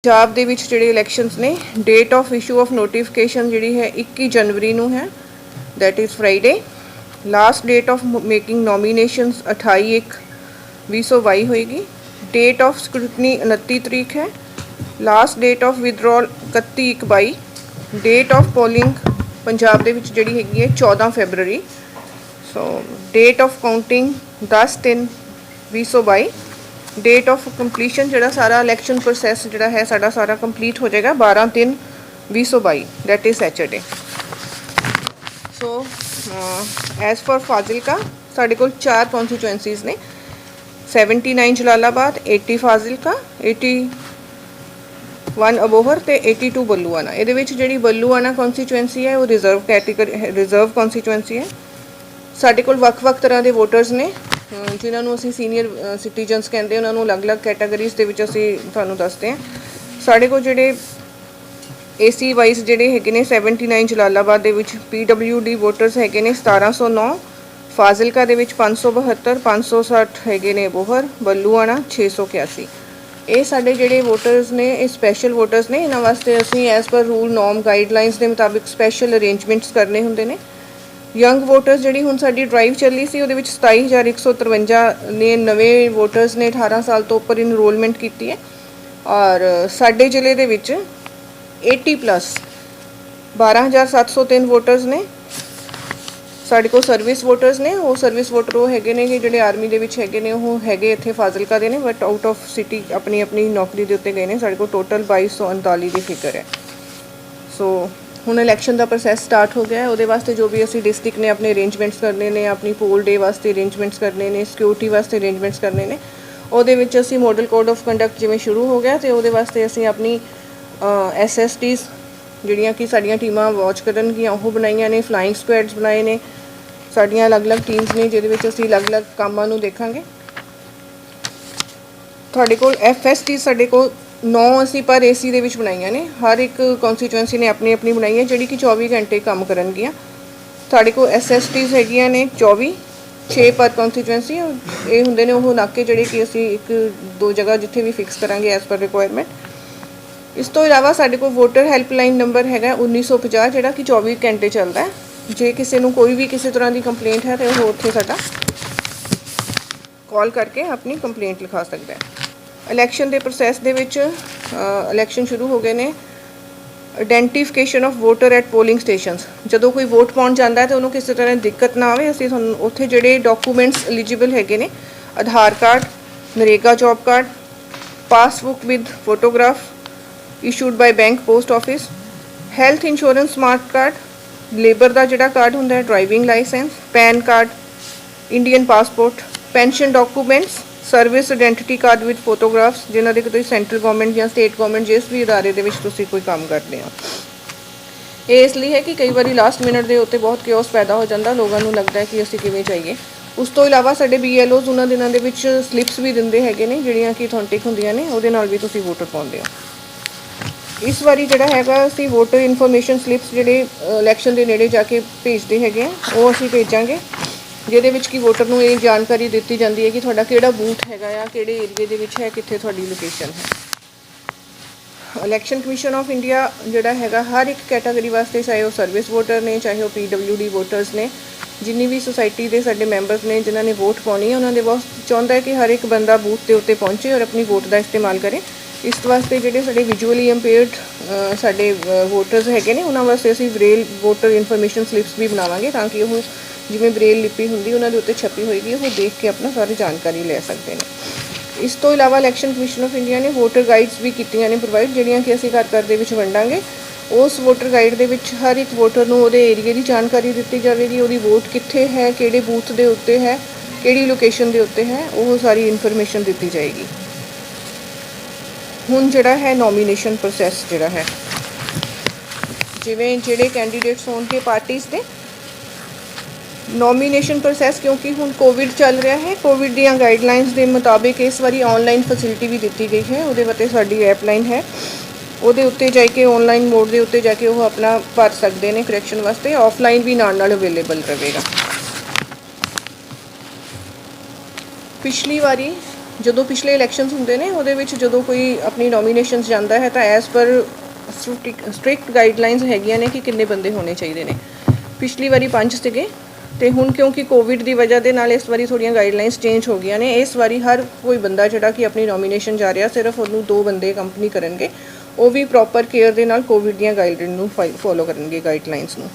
पंजाब दे विच जिहड़े इलैक्शनस ने, date of issue of notification जिहड़ी है 21 जनवरी नूं है, that is Friday. Last date of making nominations 28/1/2022 होएगी। डेट ऑफ स्क्रूटनी 29 तरीक है। Last date of withdrawal 31/1/22। Date of polling Punjab दे विच जिहड़ी हैगी है 14 फरवरी। So date of counting 10/3/2022। Date of completion जो सारा इलैक्शन प्रोसैस जोड़ा है साड़ा सारा कंप्लीट हो जाएगा 12/3/2022, that is Saturday. So as for Fazilka साढ़े को 4 कॉन्स्टिट्यूएंसीज ने, 79 जलालाबाद, 80 फाजिलका, 81 अबोहर तो 82 बल्लूआना। ये जी बल्लूआना कॉन्स्टिट्यूएंसी है वो रिजर्व कैटेगरी रिजर्व कॉन्स्टिट्यूएंसी है। साढ़े को वक्-वक् तरह के वोटर्स ने जिन्होंने असी सीनियर सिटीजनस कहते हैं, उन्होंने अलग-अलग कैटागरीज के तुहानू दसते हैं। साढ़े को जोड़े AC वाइज जोड़े है 79 जलालाबाद के PWD वोटर्स है 1709, फाजिलका के 572, 560 है ने बोहर, बल्लूआना 681। ये साढ़े जोड़े वोटर्स ने ये स्पैशल वोटर्स ने, इन्होंने वास्ते असी as per rule norm guidelines के मुताबिक स्पैशल अरेंजमेंट्स करने होंगे ने। यंग वोटर्स जी हूँ साड़ी ड्राइव चली सी, वो 27,153 ने नवे वोटर्स ने 18 साल तो उपर इनरोलमेंट की है। और साडे जिले के 80+ 12,703 वोटर्स ने। साढ़े को सर्विस वोटर्स ने, वो सर्विस वोटर वो है कि जोड़े आर्मी के है वो है इतने फाजिलका के ने, बट आउट ऑफ सिटी अपनी अपनी नौकरी के उत्ते गए हैं। साढ़े को टोटल 2239 की फिगर है। सो हुण इलैक्शन का प्रोसैस स्टार्ट हो गया है। वो वास्ते जो भी असी डिस्ट्रिक्ट ने अपने अरेंजमेंट्स करने ने, अपनी पोल डे वास्ते अरेंजमेंट्स करने ने, सिक्योरिटी वास्ते अरेंजमेंट्स करने ने। ਉਹਦੇ ਵਿੱਚ ਅਸੀਂ मॉडल कोड ऑफ कंडक्ट जिवें शुरू हो गया तो ਉਹਦੇ वास्ते ਅਸੀਂ अपनी SSTs ਜਿਹੜੀਆਂ कि ਸਾਡੀਆਂ ਟੀਮਾਂ वॉच ਕਰਨਗੀਆਂ ਉਹ ਬਣਾਈਆਂ ਨੇ, फ्लाइंग स्क्वाड्स बनाए ने, ਸਾਡੀਆਂ अलग-अलग टीम्स ने ਜਿਹਦੇ ਵਿੱਚ ਅਸੀਂ अलग-अलग ਕੰਮਾਂ ਨੂੰ ਦੇਖਾਂਗੇ। ਤੁਹਾਡੇ ਕੋਲ FST ਸਾਡੇ ਕੋਲ 9 असी पर AC ਦੇ ਵਿੱਚ ਬਣਾਈਆਂ ਨੇ। हर एक कॉन्स्टिट्यूएंसी ने अपनी अपनी बनाई है ਜਿਹੜੀ कि 24 घंटे काम ਕਰਨਗੀਆਂ। ਸਾਡੇ ਕੋਲ SSTs ਹੈਗੀਆਂ ਨੇ 24, 6 पर कॉन्स्टिट्यूएंसी। ये होंगे ने वो नाके जोड़े कि असी 1-2 जगह जिथे भी फिक्स करांगे एज पर रिक्वायरमेंट। इस तो इलावा साढ़े को वोटर हैल्पलाइन नंबर है 1950 जोड़ा कि 24 घंटे चलता है। जे किसी को कोई भी किसी तरह की कंप्लेंट है तो वो उत्थे साडा कॉल करके अपनी कंप्लेंट लिखा सकता है। इलैक्शन के प्रोसैस दे विच इलैक्शन शुरू हो गए ने। Identification of voter at polling stations, जदों कोई वोट पाउण जाता है तो उन्होंने किसी तरह दिक्कत ना आए, असीं तुहानूं उत्थे जिहड़े डॉकूमेंट्स एलिजिबल हैगे ने, Aadhaar card, NREGA job card, passbook with photograph issued by bank post office, health insurance smart card, labour का जिहड़ा कार्ड हुंदा है, driving licence, PAN card, Indian passport, pension documents, service identity card with photographs जिन्हों के तुसीं central government या state government जिस भी इदारे दे विच तुसीं कोई काम करते हो। ये इसलिए है कि कई बार लास्ट मिनट के उत्ते बहुत क्योस पैदा हो जाता, लोगों को लगता है कि असीं किवें जाइए। उस तो इलावा साडे BLOs उन्होंने दिनों के विच स्लिप्स भी दिंदे हैगे ने जिहड़ियां कि ऑथेंटिक हुंदियां ने, उहदे नाल भी तुसीं वोटर पाउंदे हो। इस बारी जिहड़ा हैगा असीं वोटर इनफॉर्मेशन स्लिप्स जिहड़े इलैक्शन के नेड़े जाके भेजते हैगे वो असीं भेजांगे, जिहदे विच कि वोटर नूं ये जानकारी दी जाती है कि तुहाडा किहड़ा बूथ हैगा या किहड़े एरिए दे विच है, कित्थे तुहाडी लोकेशन है। इलैक्शन कमीशन ऑफ इंडिया जिहड़ा हैगा हर एक कैटागरी वास्ते, चाहे वो सर्विस वोटर ने, चाहे वो PWD वोटर्स ने, जिन्नी भी सोसाइटी के साडे मैंबर्स ने जिन्होंने वोट पाउणी है, उन्होंने बहुत चाहुंदा है कि हर एक बंदा बूथ के उत्ते पहुँचे और अपनी वोट का इस्तेमाल करे। इस वास्ते जिहड़े साडे विजुअली इंपेयर्ड साडे वोटर्स हैगे ने उन्हां वास्ते असीं ब्रेल वोटर इनफॉर्मेशन स्लिप्स भी बनावांगे ताकि वो जिवें ब्रेल लिपि होंदी उन्होंने उत्ते छपी होएगी वो देख के अपना सारी जानकारी ले सकते हैं। इस तो इलावा इलैक्शन कमीशन ऑफ इंडिया ने वोटर गाइड्स भी कीतियां ने प्रोवाइड, जिहड़ियां कि असीं घर घर दे विच वंडांगे। उस वोटर गाइड दे विच हर एक वोटर नूं उहदे एरिए की जानकारी दी जाएगी, उहदी वोट कित्थे है, किहड़े बूथ के उत्ते है, किहड़ी लोकेशन के उत्ते है, वो सारी इनफॉर्मेशन दी जाएगी। हुण जिहड़ा है नॉमीनेशन प्रोसैस जिहड़ा है, जिवें जिहड़े कैंडीडेट्स होणगे पार्टीज़ दे नॉमीनेशन प्रोसैस, क्योंकि हुण कोविड चल रहा है, कोविड दी गाइडलाइनस के मुताबिक इस बारी ऑनलाइन फैसिलिटी भी दी गई है। उहदे वास्ते साडी ऐपलाइन है, उहदे उत्ते जाके ऑनलाइन मोड के उत्ते जाके वो अपना भर सकते हैं करैक्शन वास्ते। ऑफलाइन भी नाल नाल अवेलेबल रहेगा। पिछली बारी ਜਦੋਂ ਪਿਛਲੇ ਇਲੈਕਸ਼ਨਸ ਹੁੰਦੇ ਨੇ ਉਹਦੇ ਵਿੱਚ ਜਦੋਂ ਕੋਈ ਆਪਣੀ ਨੋਮੀਨੇਸ਼ਨਸ ਜਾਂਦਾ ਹੈ ਤਾਂ ਐਜ਼ ਪਰ ਸਟ੍ਰਿਕਟ ਗਾਈਡਲਾਈਨਸ ਹੈਗੀਆਂ ਨੇ ਕਿ ਕਿੰਨੇ ਬੰਦੇ ਹੋਣੇ ਚਾਹੀਦੇ ਨੇ। ਪਿਛਲੀ ਵਾਰੀ 5 ਸੀਗੇ ਤੇ ਹੁਣ ਕਿਉਂਕਿ ਕੋਵਿਡ ਦੀ ਵਜ੍ਹਾ ਦੇ ਨਾਲ ਇਸ ਵਾਰੀ ਥੋੜ੍ਹੀਆਂ ਗਾਈਡਲਾਈਨਸ ਚੇਂਜ ਹੋ ਗਈਆਂ ਨੇ। ਇਸ ਵਾਰੀ ਹਰ ਕੋਈ ਬੰਦਾ ਜਿਹੜਾ ਕਿ ਆਪਣੀ ਨੋਮੀਨੇਸ਼ਨ ਜਾ ਰਿਹਾ ਸਿਰਫ ਉਹਨੂੰ 2 ਬੰਦੇ ਕੰਪਨੀ ਕਰਨਗੇ, ਉਹ ਵੀ ਪ੍ਰੋਪਰ ਕੇਅਰ ਦੇ ਨਾਲ ਕੋਵਿਡ ਦੀਆਂ ਗਾਈਡਲਾਈਨ ਨੂੰ ਫੋਲੋ ਕਰਨਗੇ ਗਾਈਡਲਾਈਨਸ ਨੂੰ।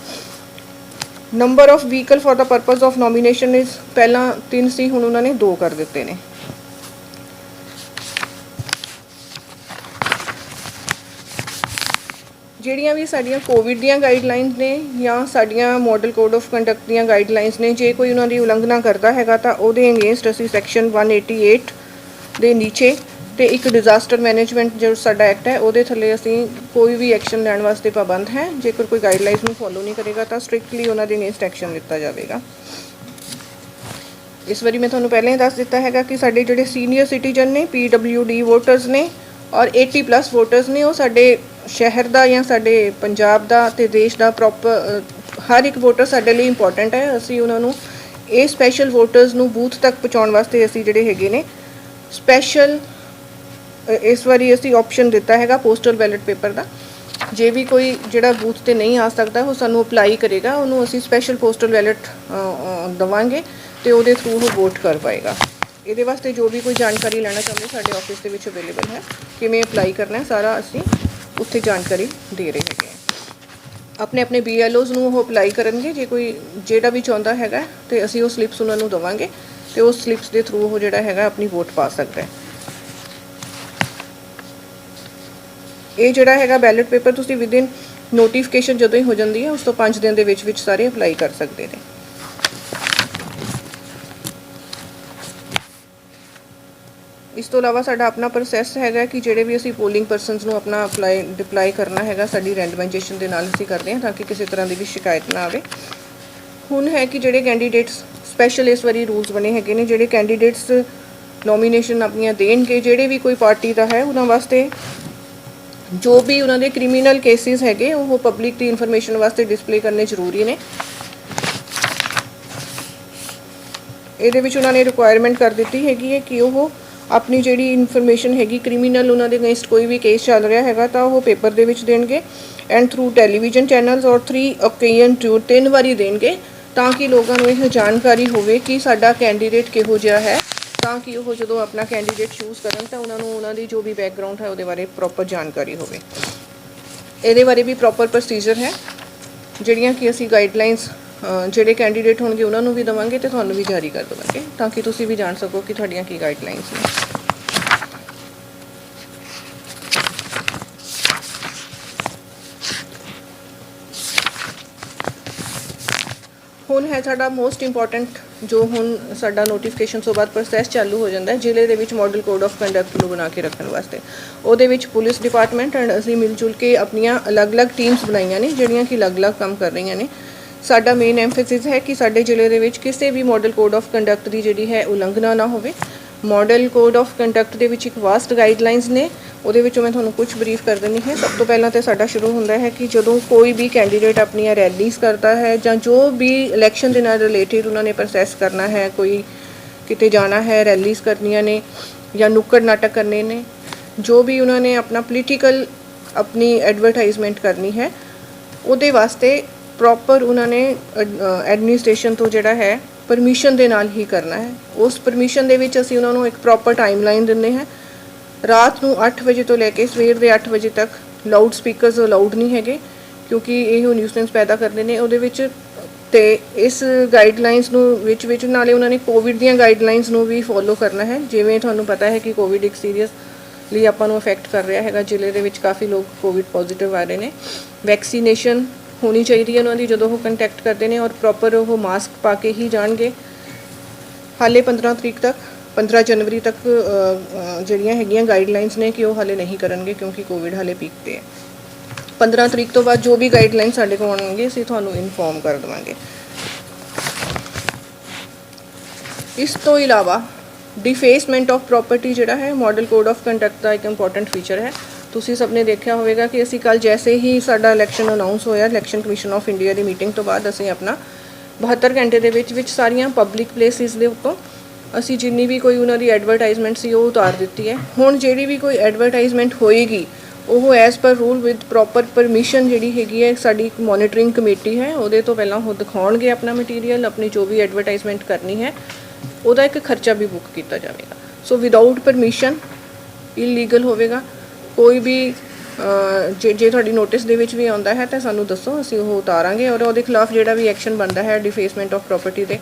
Number of vehicle for the purpose of nomination is ਪਹਿਲਾਂ 3 ਸੀ, ਹੁਣ ਉਹਨਾਂ ਨੇ 2 ਕਰ ਦਿੱਤੇ ਨੇ। ਜਿਹੜੀਆਂ ਵੀ ਸਾਡੀਆਂ ਕੋਵਿਡ ਦੀਆਂ ਗਾਈਡਲਾਈਨਸ ਨੇ ਜਾਂ ਸਾਡੀਆਂ ਮਾਡਲ ਕੋਡ ਆਫ ਕੰਡਕਟ ਦੀਆਂ ਗਾਈਡਲਾਈਨਸ ਨੇ, ਜੇ ਕੋਈ ਉਹਨਾਂ ਦੀ ਉਲੰਘਣਾ ਕਰਦਾ ਹੈਗਾ ਤਾਂ ਉਹਦੇ ਅਗੇਂਸਟ ਅਸੀਂ ਸੈਕਸ਼ਨ 188 ਦੇ ਨੀਚੇ ਤੇ ਇੱਕ ਡਿਜ਼ਾਸਟਰ ਮੈਨੇਜਮੈਂਟ ਜੋ ਸਾਡਾ ਐਕਟ ਹੈ ਉਹਦੇ ਥੱਲੇ ਅਸੀਂ ਕੋਈ ਵੀ ਐਕਸ਼ਨ ਲੈਣ ਵਾਸਤੇ ਪਾਬੰਦ ਹੈ। ਜੇਕਰ ਕੋਈ ਗਾਈਡਲਾਈਨਸ ਨੂੰ ਫੋਲੋ ਨਹੀਂ ਕਰੇਗਾ ਤਾਂ ਸਟ੍ਰਿਕਟਲੀ ਉਹਨਾਂ ਦੇ ਅਗੇਂਸਟ ਐਕਸ਼ਨ ਲਿੱਤਾ ਜਾਵੇਗਾ। ਇਸ ਵਾਰੀ ਮੈਂ ਤੁਹਾਨੂੰ ਪਹਿਲਾਂ ਹੀ ਦੱਸ ਦਿੱਤਾ ਹੈਗਾ ਕਿ ਸਾਡੇ ਜਿਹੜੇ ਸੀਨੀਅਰ ਸਿਟੀਜ਼ਨ ਨੇ, PWD ਵੋਟਰਸ ਨੇ ਔਰ 80+ ਵੋਟਰਸ ਨੇ, ਉਹ ਸਾਡੇ ਸ਼ਹਿਰ ਦਾ ਜਾਂ ਸਾਡੇ ਪੰਜਾਬ ਦਾ ਤੇ ਦੇਸ਼ ਦਾ ਪ੍ਰੋਪਰ ਹਰ ਇੱਕ ਵੋਟਰ ਸਾਡੇ ਲਈ ਇੰਪੋਰਟੈਂਟ ਹੈ। ਅਸੀਂ ਉਹਨਾਂ ਨੂੰ ਇਹ ਸਪੈਸ਼ਲ ਵੋਟਰਸ ਨੂੰ ਬੂਥ ਤੱਕ ਪਹੁੰਚਾਉਣ ਵਾਸਤੇ ਅਸੀਂ ਜਿਹੜੇ ਹੈਗੇ ਨੇ ਸਪੈਸ਼ਲ ਇਸ ਵਾਰੀ ਅਸੀਂ ਆਪਸ਼ਨ ਦਿੱਤਾ ਹੈਗਾ ਪੋਸਟਲ ਬੈਲਟ ਪੇਪਰ ਦਾ। ਜੇ ਵੀ ਕੋਈ ਜਿਹੜਾ ਬੂਥ ਤੇ ਨਹੀਂ ਆ ਸਕਦਾ ਉਹ ਸਾਨੂੰ ਅਪਲਾਈ ਕਰੇਗਾ, ਉਹਨੂੰ ਅਸੀਂ ਸਪੈਸ਼ਲ ਪੋਸਟਲ ਬੈਲਟ ਦਵਾਂਗੇ ਤੇ ਉਹਦੇ ਥਰੂ ਉਹ ਵੋਟ ਕਰ ਪਾਏਗਾ। ਇਹਦੇ ਵਾਸਤੇ ਜੋ ਵੀ ਕੋਈ ਜਾਣਕਾਰੀ ਲੈਣਾ ਚਾਹੁੰਦੇ ਸਾਡੇ ਆਫਿਸ ਦੇ ਵਿੱਚ ਅਵੇਲੇਬਲ ਹੈ, ਕਿਵੇਂ ਅਪਲਾਈ ਕਰਨਾ ਹੈ ਸਾਰਾ ਅਸੀਂ ਉੱਥੇ ਜਾਣਕਾਰੀ ਦੇ ਰਹੇ ਹੈਗੇ ਹਾਂ। ਆਪਣੇ ਆਪਣੇ BLOs ਨੂੰ ਉਹ ਅਪਲਾਈ ਕਰਨਗੇ। ਜੇ ਕੋਈ ਜਿਹੜਾ ਵੀ ਚਾਹੁੰਦਾ ਹੈਗਾ ਤੇ ਅਸੀਂ ਉਹ ਸਲਿੱਪਸ ਉਹਨਾਂ ਨੂੰ ਦੇਵਾਂਗੇ ਤੇ ਉਸ ਸਲਿੱਪਸ ਦੇ ਥਰੂ ਉਹ ਜਿਹੜਾ ਹੈਗਾ ਆਪਣੀ ਵੋਟ ਪਾ ਸਕਦਾ ਹੈ। ਇਹ ਜਿਹੜਾ ਹੈਗਾ ਬੈਲਟ ਪੇਪਰ ਤੁਸੀਂ ਵਿਦਿਨ ਨੋਟੀਫਿਕੇਸ਼ਨ ਜਦੋਂ ਹੀ ਹੋ ਜਾਂਦੀ ਹੈ ਉਸ ਤੋਂ 5 ਦਿਨ ਦੇ ਵਿੱਚ ਸਾਰੇ ਅਪਲਾਈ ਕਰ ਸਕਦੇ ਨੇ। ਇਸ ਤੋਂ ਇਲਾਵਾ ਸਾਡਾ ਆਪਣਾ ਪ੍ਰੋਸੈਸ ਹੈਗਾ ਕਿ ਜਿਹੜੇ ਵੀ ਅਸੀਂ ਪੋਲਿੰਗ ਪਰਸਨਸ ਨੂੰ ਆਪਣਾ ਡਿਪਲਾਈ ਕਰਨਾ ਹੈਗਾ ਸਾਡੀ ਰੈਂਡਮਾਈਜੇਸ਼ਨ ਦੇ ਨਾਲ ਅਸੀਂ ਕਰਦੇ ਹਾਂ ਤਾਂ ਕਿ ਕਿਸੇ ਤਰ੍ਹਾਂ ਦੀ ਵੀ ਸ਼ਿਕਾਇਤ ਨਾ ਆਵੇ। ਹੁਣ ਹੈ ਕਿ ਜਿਹੜੇ ਕੈਂਡੀਡੇਟਸ ਸਪੈਸ਼ਲ ਇਸ ਵਾਰੀ ਰੂਲਸ ਬਣੇ ਹੈਗੇ ਨੇ, ਜਿਹੜੇ ਕੈਂਡੀਡੇਟਸ ਨੋਮੀਨੇਸ਼ਨ ਆਪਣੀਆਂ ਦੇਣਗੇ ਜਿਹੜੇ ਵੀ ਕੋਈ ਪਾਰਟੀ ਦਾ ਹੈ ਉਹਨਾਂ ਵਾਸਤੇ ਜੋ ਵੀ ਉਹਨਾਂ ਦੇ ਕ੍ਰਿਮੀਨਲ ਕੇਸਿਸ ਹੈਗੇ ਉਹ ਪਬਲਿਕ ਦੀ ਇਨਫੋਰਮੇਸ਼ਨ ਵਾਸਤੇ ਡਿਸਪਲੇ ਕਰਨੇ ਜ਼ਰੂਰੀ ਨੇ। ਇਹਦੇ ਵਿੱਚ ਉਹਨਾਂ ਨੇ ਰਿਕੁਆਇਰਮੈਂਟ ਕਰ ਦਿੱਤੀ ਹੈਗੀ ਹੈ ਕਿ ਉਹ ਆਪਣੀ ਜਿਹੜੀ ਇਨਫੋਰਮੇਸ਼ਨ ਹੈਗੀ ਕ੍ਰਿਮੀਨਲ ਉਹਨਾਂ ਦੇ ਅਗੇਂਸਟ ਕੋਈ ਵੀ ਕੇਸ ਚੱਲ ਰਿਹਾ ਹੈਗਾ ਤਾਂ ਉਹ ਪੇਪਰ ਦੇ ਵਿੱਚ ਦੇਣਗੇ ਐਂਡ ਥਰੂ ਟੈਲੀਵਿਜ਼ਨ ਚੈਨਲਸ ਔਰ 3 ਓਕੇਜ਼ਨ ਟੂ 3 ਵਾਰੀ ਦੇਣਗੇ ਤਾਂ ਕਿ ਲੋਕਾਂ ਨੂੰ ਇਹ ਜਾਣਕਾਰੀ ਹੋਵੇ ਕਿ ਸਾਡਾ ਕੈਂਡੀਡੇਟ ਕਿਹੋ ਜਿਹਾ ਹੈ, ਤਾਂ ਕਿ ਉਹ ਜਦੋਂ ਆਪਣਾ ਕੈਂਡੀਡੇਟ ਚੂਜ਼ ਕਰਨ ਤਾਂ ਉਹਨਾਂ ਨੂੰ ਉਹਨਾਂ ਦੀ ਜੋ ਵੀ ਬੈਕਗਰਾਉਂਡ ਹੈ ਉਹਦੇ ਬਾਰੇ ਪ੍ਰੋਪਰ ਜਾਣਕਾਰੀ ਹੋਵੇ। ਇਹਦੇ ਬਾਰੇ ਵੀ ਪ੍ਰੋਪਰ ਪ੍ਰੋਸੀਜਰ ਹੈ ਜਿਹੜੀਆਂ ਕਿ ਅਸੀਂ ਗਾਈਡਲਾਈਨਸ ਜਿਹੜੇ ਕੈਂਡੀਡੇਟ ਹੋਣਗੇ ਉਹਨਾਂ ਨੂੰ ਵੀ ਦੇਵਾਂਗੇ ਤੇ ਤੁਹਾਨੂੰ ਵੀ ਜਾਰੀ ਕਰ ਦੇਵਾਂਗੇ ਤਾਂ ਕਿ ਤੁਸੀਂ ਵੀ ਜਾਣ ਸਕੋ ਕਿ ਤੁਹਾਡੀਆਂ ਕੀ ਗਾਈਡਲਾਈਨਸ ਨੇ। ਹੁਣ ਹੈ ਸਾਡਾ ਮੋਸਟ ਇੰਪੋਰਟੈਂਟ ਜੋ ਹੁਣ ਸਾਡਾ ਨੋਟੀਫਿਕੇਸ਼ਨ ਤੋਂ ਬਾਅਦ ਪ੍ਰੋਸੈਸ ਚਾਲੂ ਹੋ ਜਾਂਦਾ ਹੈ ਜ਼ਿਲ੍ਹੇ ਦੇ ਵਿੱਚ ਮਾਡਲ ਕੋਡ ਆਫ ਕੰਡਕਟ ਨੂੰ ਬਣਾ ਕੇ ਰੱਖਣ ਵਾਸਤੇ। ਉਹਦੇ ਵਿੱਚ ਪੁਲਿਸ ਡਿਪਾਰਟਮੈਂਟ ਐਂਡ ਅਸੀਂ ਮਿਲ ਜੁਲ ਕੇ ਆਪਣੀਆਂ ਅਲੱਗ-ਅਲੱਗ ਟੀਮਸ ਬਣਾਈਆਂ ਨੇ ਜਿਹੜੀਆਂ ਕਿ ਅਲੱਗ-ਅਲੱਗ ਕੰਮ ਕਰ ਰਹੀਆਂ ਨੇ। ਸਾਡਾ ਮੇਨ ਐਮਫੈਸਿਸ ਹੈ ਕਿ ਸਾਡੇ ਜ਼ਿਲ੍ਹੇ ਦੇ ਵਿੱਚ ਕਿਸੇ ਵੀ ਮਾਡਲ ਕੋਡ ਆਫ ਕੰਡਕਟ ਦੀ ਜਿਹੜੀ ਹੈ ਉਲੰਘਣਾ ਨਾ ਹੋਵੇ। ਮਾਡਲ ਕੋਡ ਆਫ ਕੰਡਕਟ ਦੇ ਵਿੱਚ ਇੱਕ ਵਾਸਟ ਗਾਈਡਲਾਈਨਸ ਨੇ, ਉਹਦੇ ਵਿੱਚੋਂ ਮੈਂ ਤੁਹਾਨੂੰ ਕੁਝ ਬਰੀਫ ਕਰ ਦਿੰਦੀ ਹਾਂ। ਸਭ ਤੋਂ ਪਹਿਲਾਂ ਤਾਂ ਸਾਡਾ ਸ਼ੁਰੂ ਹੁੰਦਾ ਹੈ ਕਿ ਜਦੋਂ ਕੋਈ ਵੀ ਕੈਂਡੀਡੇਟ ਆਪਣੀਆਂ ਰੈਲੀਜ਼ ਕਰਦਾ ਹੈ ਜਾਂ ਜੋ ਵੀ ਇਲੈਕਸ਼ਨ ਦੇ ਨਾਲ ਰਿਲੇਟਿਡ ਉਹਨਾਂ ਨੇ ਪ੍ਰੋਸੈਸ ਕਰਨਾ ਹੈ, ਕੋਈ ਕਿਤੇ ਜਾਣਾ ਹੈ, ਰੈਲੀਜ਼ ਕਰਨੀਆਂ ਨੇ ਜਾਂ ਨੁੱਕੜ ਨਾਟਕ ਕਰਨੇ ਨੇ, ਜੋ ਵੀ ਉਹਨਾਂ ਨੇ ਆਪਣਾ ਪੋਲੀਟੀਕਲ ਆਪਣੀ ਐਡਵਰਟਾਈਜ਼ਮੈਂਟ ਕਰਨੀ ਹੈ ਉਹਦੇ ਵਾਸਤੇ ਪ੍ਰੋਪਰ ਉਹਨਾਂ ਨੇ ਐਡਮਿਨਿਸਟ੍ਰੇਸ਼ਨ ਤੋਂ ਜਿਹੜਾ ਹੈ ਪਰਮਿਸ਼ਨ ਦੇ ਨਾਲ ਹੀ ਕਰਨਾ ਹੈ। ਉਸ ਪਰਮਿਸ਼ਨ ਦੇ ਵਿੱਚ ਅਸੀਂ ਉਹਨਾਂ ਨੂੰ ਇੱਕ ਪ੍ਰੋਪਰ ਟਾਈਮਲਾਈਨ ਦਿੰਦੇ ਹਾਂ। ਰਾਤ ਨੂੰ 8 ਵਜੇ ਤੋਂ ਲੈ ਕੇ ਸਵੇਰ ਦੇ 8 ਵਜੇ ਤੱਕ ਲਾਊਡ ਸਪੀਕਰਸ ਅਲਾਊਡ ਨਹੀਂ ਹੈਗੇ ਕਿਉਂਕਿ ਇਹ ਨਿਊਸੈਂਸ ਪੈਦਾ ਕਰਦੇ ਨੇ ਉਹਦੇ ਵਿੱਚ। ਤੇ ਇਸ ਗਾਈਡਲਾਈਨਸ ਨੂੰ ਵਿੱਚ ਨਾਲੇ ਉਹਨਾਂ ਨੇ ਕੋਵਿਡ ਦੀਆਂ ਗਾਈਡਲਾਈਨਸ ਨੂੰ ਵੀ ਫੋਲੋ ਕਰਨਾ ਹੈ। ਜਿਵੇਂ ਤੁਹਾਨੂੰ ਪਤਾ ਹੈ ਕਿ ਕੋਵਿਡ ਇੱਕ ਸੀਰੀਅਸਲੀ ਆਪਾਂ ਨੂੰ ਅਫੈਕਟ ਕਰ ਰਿਹਾ ਹੈਗਾ, ਜ਼ਿਲ੍ਹੇ ਦੇ ਵਿੱਚ ਕਾਫੀ ਲੋਕ ਕੋਵਿਡ ਪੋਜ਼ੀਟਿਵ ਆ ਰਹੇ ਨੇ। ਵੈਕਸੀਨੇਸ਼ਨ ਹੋਣੀ ਚਾਹੀਦੀ ਹੈ ਉਹਨਾਂ ਦੀ ਜਦੋਂ ਉਹ ਕੰਟੈਕਟ ਕਰਦੇ ਨੇ ਔਰ ਪ੍ਰੋਪਰ ਉਹ ਮਾਸਕ ਪਾ ਕੇ ਹੀ ਜਾਣਗੇ। ਹਾਲੇ 15 ਤਰੀਕ ਤੱਕ 15 ਜਨਵਰੀ ਤੱਕ ਜਿਹੜੀਆਂ ਹੈਗੀਆਂ ਗਾਈਡਲਾਈਨਸ ਨੇ ਕਿ ਉਹ ਹਾਲੇ ਨਹੀਂ ਕਰਨਗੇ ਕਿਉਂਕਿ ਕੋਵਿਡ ਹਾਲੇ ਪੀਕ 'ਤੇ ਹੈ। 15 ਤਰੀਕ ਤੋਂ ਬਾਅਦ ਜੋ ਵੀ ਗਾਈਡਲਾਈਨ ਸਾਡੇ ਕੋਲ ਆਉਣਗੇ ਅਸੀਂ ਤੁਹਾਨੂੰ ਇਨਫੋਰਮ ਕਰ ਦੇਵਾਂਗੇ। ਇਸ ਤੋਂ ਇਲਾਵਾ ਡਿਫੇਸਮੈਂਟ ਆਫ ਪ੍ਰੋਪਰਟੀ ਜਿਹੜਾ ਹੈ ਮਾਡਲ ਕੋਡ ਆਫ ਕੰਡਕਟ ਦਾ ਇੱਕ ਇੰਪੋਰਟੈਂਟ ਫੀਚਰ ਹੈ। ਤੁਸੀਂ ਸਭ ਨੇ ਦੇਖਿਆ ਹੋਵੇਗਾ ਕਿ ਅਸੀਂ ਕੱਲ੍ਹ ਜੈਸੇ ਹੀ ਸਾਡਾ ਇਲੈਕਸ਼ਨ ਅਨਾਊਂਸ ਹੋਇਆ, election commission of India the meeting ਤੋਂ ਬਾਅਦ ਅਸੀਂ ਆਪਣਾ 72 ਘੰਟੇ ਦੇ ਵਿੱਚ ਸਾਰੀਆਂ ਪਬਲਿਕ ਪਲੇਸਿਸ ਦੇ ਉੱਤੋਂ ਅਸੀਂ ਜਿੰਨੀ ਵੀ ਕੋਈ ਉਹਨਾਂ ਦੀ ਐਡਵਰਟਾਈਜ਼ਮੈਂਟ ਸੀ ਉਹ ਉਤਾਰ ਦਿੱਤੀ ਹੈ। ਹੁਣ ਜਿਹੜੀ ਵੀ ਕੋਈ ਐਡਵਰਟਾਈਜ਼ਮੈਂਟ ਹੋਏਗੀ ਉਹ as per rule with proper permission ਜਿਹੜੀ ਹੈਗੀ ਹੈ ਸਾਡੀ ਇੱਕ ਮੋਨੀਟਰਿੰਗ ਕਮੇਟੀ ਹੈ, ਉਹਦੇ ਤੋਂ ਪਹਿਲਾਂ ਉਹ ਦਿਖਾਉਣਗੇ ਆਪਣਾ ਮਟੀਰੀਅਲ, ਆਪਣੀ ਜੋ ਵੀ ਐਡਵਰਟਾਈਜ਼ਮੈਂਟ ਕਰਨੀ ਹੈ ਉਹਦਾ ਇੱਕ ਖਰਚਾ ਵੀ ਬੁੱਕ ਕੀਤਾ ਜਾਵੇਗਾ। ਸੋ ਵਿਦਆਊਟ ਪਰਮਿਸ਼ਨ ਇਲੀਗਲ ਹੋਵੇਗਾ। ਕੋਈ ਵੀ ਜੇ ਤੁਹਾਡੀ ਨੋਟਿਸ ਦੇ ਵਿੱਚ ਵੀ ਆਉਂਦਾ ਹੈ ਤਾਂ ਸਾਨੂੰ ਦੱਸੋ, ਅਸੀਂ ਉਹ ਉਤਾਰਾਂਗੇ ਔਰ ਉਹਦੇ ਖਿਲਾਫ ਜਿਹੜਾ ਵੀ ਐਕਸ਼ਨ ਬਣਦਾ ਹੈ ਡਿਫੇਸਮੈਂਟ ਆਫ ਪ੍ਰੋਪਰਟੀ ਦੇ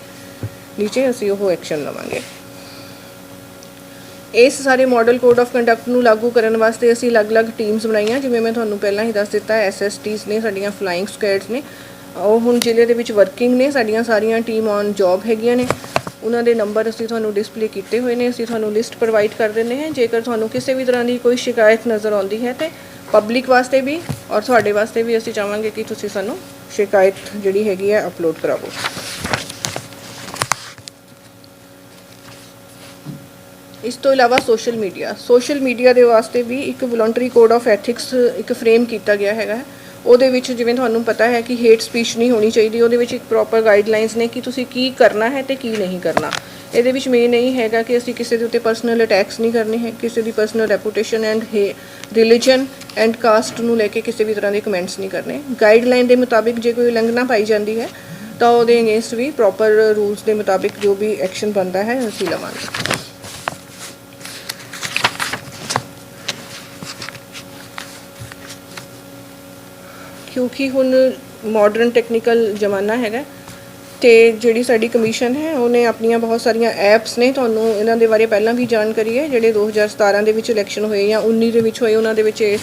ਨੀਚੇ ਅਸੀਂ ਉਹ ਐਕਸ਼ਨ ਲਵਾਂਗੇ। ਇਸ ਸਾਰੇ ਮਾਡਲ ਕੋਡ ਆਫ ਕੰਡਕਟ ਨੂੰ ਲਾਗੂ ਕਰਨ ਵਾਸਤੇ ਅਸੀਂ ਅਲੱਗ-ਅਲੱਗ ਟੀਮਸ ਬਣਾਈਆਂ, ਜਿਵੇਂ ਮੈਂ ਤੁਹਾਨੂੰ ਪਹਿਲਾਂ ਹੀ ਦੱਸ ਦਿੱਤਾ SSTs ਨੇ ਸਾਡੀਆਂ, ਫਲਾਈਂਗ ਸਕੁਐਡਸ ਨੇ, ਉਹ ਹੁਣ ਜ਼ਿਲ੍ਹੇ ਦੇ ਵਿੱਚ ਵਰਕਿੰਗ ਨੇ। ਸਾਡੀਆਂ ਸਾਰੀਆਂ ਟੀਮ ਔਨ ਜੌਬ ਹੈਗੀਆਂ ਨੇ, ਉਹਨਾਂ ਦੇ ਨੰਬਰ ਅਸੀਂ ਤੁਹਾਨੂੰ ਡਿਸਪਲੇ ਕੀਤੇ ਹੋਏ ਨੇ, ਅਸੀਂ ਤੁਹਾਨੂੰ ਲਿਸਟ ਪ੍ਰੋਵਾਈਡ ਕਰ ਦਿੰਦੇ ਹਾਂ। ਜੇਕਰ ਤੁਹਾਨੂੰ ਕਿਸੇ ਵੀ ਤਰ੍ਹਾਂ ਦੀ ਕੋਈ ਸ਼ਿਕਾਇਤ ਨਜ਼ਰ ਆਉਂਦੀ ਹੈ ਤੇ ਪਬਲਿਕ ਵਾਸਤੇ ਵੀ ਔਰ ਤੁਹਾਡੇ ਵਾਸਤੇ ਵੀ ਅਸੀਂ ਚਾਹਾਂਗੇ ਕਿ ਤੁਸੀਂ ਸਾਨੂੰ ਸ਼ਿਕਾਇਤ ਜਿਹੜੀ ਹੈਗੀ ਹੈ ਅਪਲੋਡ ਕਰਾਵੋ। ਇਸ ਤੋਂ ਇਲਾਵਾ ਸੋਸ਼ਲ ਮੀਡੀਆ ਦੇ ਵਾਸਤੇ ਵੀ ਇੱਕ ਵੋਲੰਟਰੀ ਕੋਡ ਆਫ ਐਥਿਕਸ ਇੱਕ ਫਰੇਮ ਕੀਤਾ ਗਿਆ ਹੈਗਾ। ਉਹਦੇ ਵਿੱਚ ਜਿਵੇਂ ਤੁਹਾਨੂੰ ਪਤਾ ਹੈ ਕਿ ਹੇਟ ਸਪੀਚ ਨਹੀਂ ਹੋਣੀ ਚਾਹੀਦੀ, ਉਹਦੇ ਵਿੱਚ ਇੱਕ ਪ੍ਰੋਪਰ ਗਾਈਡਲਾਈਨਸ ਨੇ ਕਿ ਤੁਸੀਂ ਕੀ ਕਰਨਾ ਹੈ ਤੇ ਕੀ ਨਹੀਂ ਕਰਨਾ। ਇਹਦੇ ਵਿੱਚ ਮੇਨ ਨਹੀਂ ਹੈਗਾ ਕਿ ਅਸੀਂ ਕਿਸੇ ਦੇ ਉੱਤੇ ਪਰਸਨਲ ਅਟੈਕਸ ਨਹੀਂ ਕਰਨੇ ਹੈ, ਕਿਸੇ ਦੀ personal reputation and religion and caste ਨੂੰ ਲੈ ਕੇ ਕਿਸੇ ਵੀ ਤਰ੍ਹਾਂ ਦੇ ਕਮੈਂਟਸ ਨਹੀਂ ਕਰਨੇ। ਗਾਈਡਲਾਈਨ ਦੇ ਮੁਤਾਬਿਕ ਜੇ ਕੋਈ ਉਲੰਘਣਾ ਪਾਈ ਜਾਂਦੀ ਹੈ ਤਾਂ ਉਹਦੇ ਅਗੇਂਸਟ ਵੀ ਪ੍ਰੋਪਰ ਰੂਲਸ ਦੇ ਮੁਤਾਬਿਕ ਜੋ ਵੀ ਐਕਸ਼ਨ ਬਣਦਾ ਹੈ ਅਸੀਂ ਲਵਾਂਗੇ। ਕਿਉਂਕਿ ਹੁਣ ਮਾਡਰਨ ਟੈਕਨੀਕਲ ਜ਼ਮਾਨਾ ਹੈਗਾ ਅਤੇ ਜਿਹੜੀ ਸਾਡੀ ਕਮਿਸ਼ਨ ਹੈ ਉਹਨੇ ਆਪਣੀਆਂ ਬਹੁਤ ਸਾਰੀਆਂ ਐਪਸ ਨੇ, ਤੁਹਾਨੂੰ ਇਹਨਾਂ ਦੇ ਬਾਰੇ ਪਹਿਲਾਂ ਵੀ ਜਾਣਕਾਰੀ ਹੈ। ਜਿਹੜੇ 2017 ਦੇ ਵਿੱਚ ਇਲੈਕਸ਼ਨ ਹੋਏ ਜਾਂ 19 ਦੇ ਵਿੱਚ ਹੋਏ ਉਹਨਾਂ ਦੇ ਵਿੱਚ ਇਸ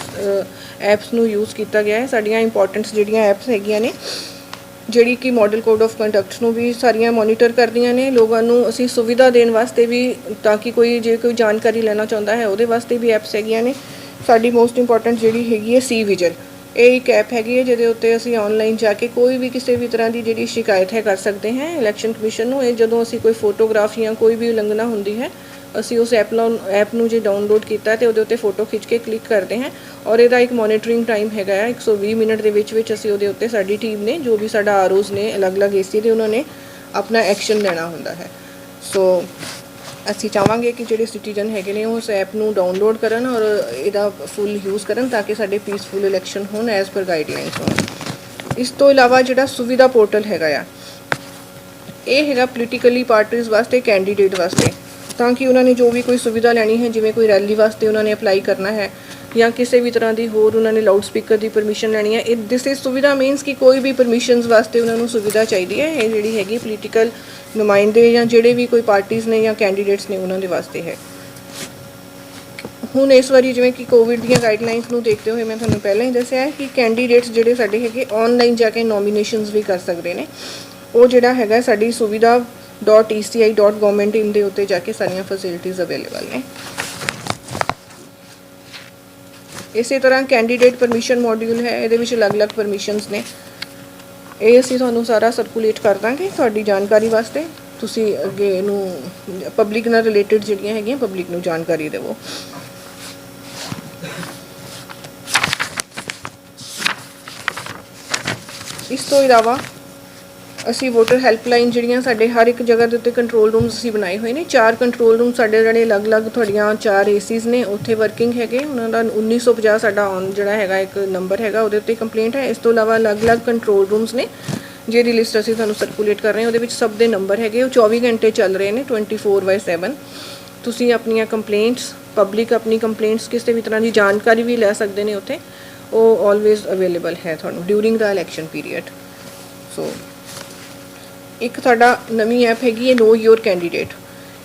ਐਪਸ ਨੂੰ ਯੂਜ਼ ਕੀਤਾ ਗਿਆ ਹੈ। ਸਾਡੀਆਂ ਇੰਪੋਰਟੈਂਟਸ ਜਿਹੜੀਆਂ ਐਪਸ ਹੈਗੀਆਂ ਨੇ ਜਿਹੜੀ ਕਿ ਮਾਡਲ ਕੋਡ ਆਫ ਕੰਡਕਟ ਨੂੰ ਵੀ ਸਾਰੀਆਂ ਮੋਨੀਟਰ ਕਰਦੀਆਂ ਨੇ। ਲੋਕਾਂ ਨੂੰ ਅਸੀਂ ਸੁਵਿਧਾ ਦੇਣ ਵਾਸਤੇ ਵੀ, ਤਾਂ ਕਿ ਜੇ ਕੋਈ ਜਾਣਕਾਰੀ ਲੈਣਾ ਚਾਹੁੰਦਾ ਹੈ ਉਹਦੇ ਵਾਸਤੇ ਵੀ ਐਪਸ ਹੈਗੀਆਂ ਨੇ। ਸਾਡੀ ਮੋਸਟ ਇੰਪੋਰਟੈਂਟ ਜਿਹੜੀ ਹੈਗੀ ਹੈ ਸੀ ਵਿਜਲ, ਇਹ ਇੱਕ ਐਪ ਹੈਗੀ ਹੈ ਜਿਹਦੇ ਉੱਤੇ ਅਸੀਂ ਔਨਲਾਈਨ ਜਾ ਕੇ ਕੋਈ ਵੀ ਕਿਸੇ ਵੀ ਤਰ੍ਹਾਂ ਦੀ ਜਿਹੜੀ ਸ਼ਿਕਾਇਤ ਹੈ ਕਰ ਸਕਦੇ ਹਾਂ ਇਲੈਕਸ਼ਨ ਕਮਿਸ਼ਨ ਨੂੰ। ਇਹ ਜਦੋਂ ਅਸੀਂ ਕੋਈ ਫੋਟੋਗ੍ਰਾਫ ਜਾਂ ਕੋਈ ਵੀ ਉਲੰਘਣਾ ਹੁੰਦੀ ਹੈ ਅਸੀਂ ਉਸ ਐਪ ਨੂੰ ਜੇ ਡਾਊਨਲੋਡ ਕੀਤਾ ਅਤੇ ਉਹਦੇ ਉੱਤੇ ਫੋਟੋ ਖਿੱਚ ਕੇ ਕਲਿੱਕ ਕਰਦੇ ਹਾਂ ਔਰ ਇਹਦਾ ਇੱਕ ਮੋਨੀਟਰਿੰਗ ਟਾਈਮ ਹੈਗਾ ਆ 120 ਮਿੰਟ ਦੇ ਵਿੱਚ ਅਸੀਂ ਉਹਦੇ ਉੱਤੇ ਸਾਡੀ ਟੀਮ ਨੇ, ਜੋ ਵੀ ਸਾਡਾ ROs ਨੇ ਅਲੱਗ-ਅਲੱਗ AC ਦੇ, ਉਹਨਾਂ ਨੇ ਆਪਣਾ ਐਕਸ਼ਨ ਲੈਣਾ ਹੁੰਦਾ ਹੈ। ਸੋ ਅਸੀਂ ਚਾਹਾਂਗੇ ਕਿ ਜਿਹੜੇ ਸਿਟੀਜ਼ਨ ਹੈਗੇ ਨੇ ਉਸ ਐਪ ਨੂੰ ਡਾਊਨਲੋਡ ਕਰਨ ਔਰ ਇਹਦਾ ਫੁੱਲ ਯੂਜ਼ ਕਰਨ ਤਾਂ ਕਿ ਸਾਡੇ ਪੀਸਫੁਲ ਇਲੈਕਸ਼ਨ ਹੋਣ ਐਜ਼ ਪਰ ਗਾਈਡਲਾਈਨਸ ਹੋਣ। ਇਸ ਤੋਂ ਇਲਾਵਾ ਜਿਹੜਾ ਸੁਵਿਧਾ ਪੋਰਟਲ ਹੈਗਾ ਆ, ਇਹ ਹੈਗਾ ਪੋਲੀਟੀਕਲੀ ਪਾਰਟੀਜ਼ ਵਾਸਤੇ, ਕੈਂਡੀਡੇਟ ਵਾਸਤੇ, ਤਾਂ ਕਿ ਉਹਨਾਂ ਨੇ ਜੋ ਵੀ ਕੋਈ ਸੁਵਿਧਾ ਲੈਣੀ ਹੈ, ਜਿਵੇਂ ਕੋਈ ਰੈਲੀ ਵਾਸਤੇ ਉਹਨਾਂ ਨੇ ਅਪਲਾਈ ਕਰਨਾ ਹੈ ਜਾਂ ਕਿਸੇ ਵੀ ਤਰ੍ਹਾਂ ਦੀ ਹੋਰ ਉਹਨਾਂ ਨੇ ਲਾਊਡ ਸਪੀਕਰ ਦੀ ਪਰਮਿਸ਼ਨ ਲੈਣੀ ਹੈ। ਦਿਸ ਇਜ਼ ਸੁਵਿਧਾ ਮੀਨਸ ਕਿ ਕੋਈ ਵੀ ਪਰਮਿਸ਼ਨਸ ਵਾਸਤੇ ਉਹਨਾਂ ਨੂੰ ਸੁਵਿਧਾ ਚਾਹੀਦੀ ਹੈ। ਇਹ ਜਿਹੜੀ ਹੈਗੀ ਪੋਲੀਟੀਕਲ ਨੁਮਾਇੰਦੇ ਜਾਂ ਜਿਹੜੇ ਵੀ ਕੋਈ ਪਾਰਟੀਜ਼ ਨੇ ਜਾਂ ਕੈਂਡੀਡੇਟਸ ਨੇ ਉਹਨਾਂ ਦੇ ਵਾਸਤੇ ਹੈ। ਹੁਣ ਇਸ ਵਾਰੀ ਜਿਵੇਂ ਕਿ ਕੋਵਿਡ ਦੀਆਂ ਗਾਈਡਲਾਈਨਸ ਨੂੰ ਦੇਖਦੇ ਹੋਏ ਮੈਂ ਤੁਹਾਨੂੰ ਪਹਿਲਾਂ ਹੀ ਦੱਸਿਆ ਹੈ ਕਿ ਕੈਂਡੀਡੇਟਸ ਜਿਹੜੇ ਸਾਡੇ ਹੈਗੇ ਔਨਲਾਈਨ ਜਾ ਕੇ ਨੋਮੀਨੇਸ਼ਨਸ ਵੀ ਕਰ ਸਕਦੇ ਨੇ। ਉਹ ਜਿਹੜਾ ਹੈਗਾ ਸਾਡੀ suvidha.eci.government.in ਦੇ ਉੱਤੇ ਜਾ ਕੇ ਸਾਰੀਆਂ ਫੈਸਿਲਿਟੀਜ਼ ਅਵੇਲੇਬਲ ਨੇ। ਇਸੇ ਤਰ੍ਹਾਂ ਕੈਂਡੀਡੇਟ ਪਰਮਿਸ਼ਨ ਮੋਡਿਊਲ ਹੈ, ਇਹਦੇ ਵਿੱਚ ਅਲੱਗ-ਅਲੱਗ ਪਰਮਿਸ਼ਨਸ ਨੇ। ਇਹ ਅਸੀਂ ਤੁਹਾਨੂੰ ਸਾਰਾ ਸਰਕੂਲੇਟ ਕਰ ਦਾਂਗੇ ਤੁਹਾਡੀ ਜਾਣਕਾਰੀ ਵਾਸਤੇ। ਤੁਸੀਂ ਅੱਗੇ ਇਹਨੂੰ ਪਬਲਿਕ ਨਾਲ ਰਿਲੇਟਡ ਜਿਹੜੀਆਂ ਹੈਗੀਆਂ ਪਬਲਿਕ ਨੂੰ ਜਾਣਕਾਰੀ ਦੇਵੋ। ਇਸ ਤੋਂ ਇਲਾਵਾ ਅਸੀਂ ਵੋਟਰ ਹੈਲਪਲਾਈਨ ਜਿਹੜੀਆਂ ਸਾਡੇ ਹਰ ਇੱਕ ਜਗ੍ਹਾ ਦੇ ਉੱਤੇ ਕੰਟਰੋਲ ਰੂਮਸ ਅਸੀਂ ਬਣਾਏ ਹੋਏ ਨੇ। 4 ਕੰਟਰੋਲ ਰੂਮ ਸਾਡੇ ਜਿਹੜੇ ਅਲੱਗ-ਅਲੱਗ ਤੁਹਾਡੀਆਂ 4 ACs ਨੇ ਉੱਥੇ ਵਰਕਿੰਗ ਹੈਗੇ। ਉਹਨਾਂ ਦਾ 1950 ਸਾਡਾ ਔਨ ਜਿਹੜਾ ਹੈਗਾ ਇੱਕ ਨੰਬਰ ਹੈਗਾ, ਉਹਦੇ ਉੱਤੇ ਕੰਪਲੇਂਟ ਹੈ। ਇਸ ਤੋਂ ਇਲਾਵਾ ਅਲੱਗ-ਅਲੱਗ ਕੰਟਰੋਲ ਰੂਮਸ ਨੇ ਜਿਹਦੀ ਲਿਸਟ ਅਸੀਂ ਤੁਹਾਨੂੰ ਸਰਕੂਲੇਟ ਕਰ ਰਹੇ ਹਾਂ। ਉਹਦੇ ਵਿੱਚ ਸਭ ਦੇ ਨੰਬਰ ਹੈਗੇ, ਉਹ 24 ਘੰਟੇ ਚੱਲ ਰਹੇ ਨੇ 24/7। ਤੁਸੀਂ ਆਪਣੀਆਂ ਕੰਪਲੇਂਟਸ, ਪਬਲਿਕ ਆਪਣੀ ਕੰਪਲੇਂਟਸ ਕਿਸੇ ਵੀ ਤਰ੍ਹਾਂ ਦੀ ਜਾਣਕਾਰੀ ਵੀ ਲੈ ਸਕਦੇ ਨੇ ਉੱਥੇ, ਉਹ ਆਲਵੇਜ਼ ਅਵੇਲੇਬਲ ਹੈ ਤੁਹਾਨੂੰ ਡਿਊਰਿੰਗ ਦਾ ਇਲੈਕਸ਼ਨ ਪੀਰੀਅਡ। ਸੋ ਇੱਕ ਸਾਡਾ ਨਵੀਂ ਐਪ ਹੈਗੀ ਹੈ ਨੋ ਯੋਰ ਕੈਂਡੀਡੇਟ।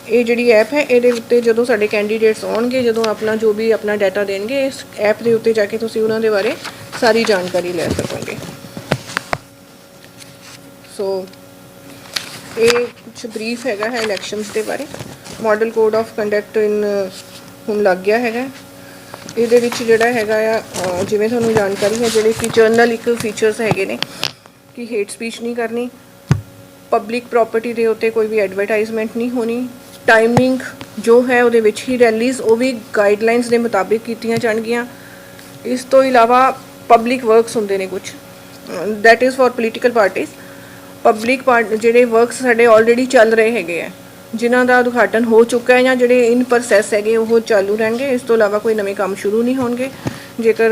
ਇਹ ਜਿਹੜੀ ਐਪ ਹੈ ਇਹਦੇ ਉੱਤੇ ਜਦੋਂ ਸਾਡੇ ਕੈਂਡੀਡੇਟਸ ਆਉਣਗੇ, ਜਦੋਂ ਆਪਣਾ ਜੋ ਵੀ ਆਪਣਾ ਡਾਟਾ ਦੇਣਗੇ, ਇਸ ਐਪ ਦੇ ਉੱਤੇ ਜਾ ਕੇ ਤੁਸੀਂ ਉਹਨਾਂ ਦੇ ਬਾਰੇ ਸਾਰੀ ਜਾਣਕਾਰੀ ਲੈ ਸਕੋਗੇ। ਸੋ ਇਹ ਕੁਛ ਬਰੀਫ ਹੈਗਾ ਹੈ ਇਲੈਕਸ਼ਨਸ ਦੇ ਬਾਰੇ। ਮਾਡਲ ਕੋਡ ਆਫ ਕੰਡਕਟ ਹੁਣ ਲੱਗ ਗਿਆ ਹੈਗਾ। ਇਹਦੇ ਵਿੱਚ ਜਿਹੜਾ ਹੈਗਾ ਆ ਜਿਵੇਂ ਤੁਹਾਨੂੰ ਜਾਣਕਾਰੀ ਹੈ, ਜਿਹੜੇ ਕਿ ਜਰਨਲ ਇੱਕ ਫੀਚਰਸ ਹੈਗੇ ਨੇ ਕਿ ਹੇਟ ਸਪੀਚ ਨਹੀਂ ਕਰਨੀ, ਪਬਲਿਕ ਪ੍ਰੋਪਰਟੀ ਦੇ ਉੱਤੇ ਕੋਈ ਵੀ ਐਡਵਰਟਾਈਜ਼ਮੈਂਟ ਨਹੀਂ ਹੋਣੀ, ਟਾਈਮਿੰਗ ਜੋ ਹੈ ਉਹਦੇ ਵਿੱਚ ਹੀ ਰੈਲੀਜ਼ ਉਹ ਵੀ ਗਾਈਡਲਾਈਨਸ ਦੇ ਮੁਤਾਬਿਕ ਕੀਤੀਆਂ ਜਾਣਗੀਆਂ। ਇਸ ਤੋਂ ਇਲਾਵਾ ਪਬਲਿਕ ਵਰਕਸ ਹੁੰਦੇ ਨੇ ਕੁਛ, that is for political parties. Public ਜਿਹੜੇ ਵਰਕਸ ਸਾਡੇ ਆਲਰੇਡੀ ਚੱਲ ਰਹੇ ਹੈਗੇ ਆ ਜਿਨ੍ਹਾਂ ਦਾ ਉਦਘਾਟਨ ਹੋ ਚੁੱਕਾ ਹੈ ਜਾਂ ਜਿਹੜੇ ਇਨ ਪ੍ਰੋਸੈਸ ਹੈਗੇ ਉਹ ਚਾਲੂ ਰਹਿਣਗੇ। ਇਸ ਤੋਂ ਇਲਾਵਾ ਕੋਈ ਨਵੇਂ ਕੰਮ ਸ਼ੁਰੂ ਨਹੀਂ ਹੋਣਗੇ। ਜੇਕਰ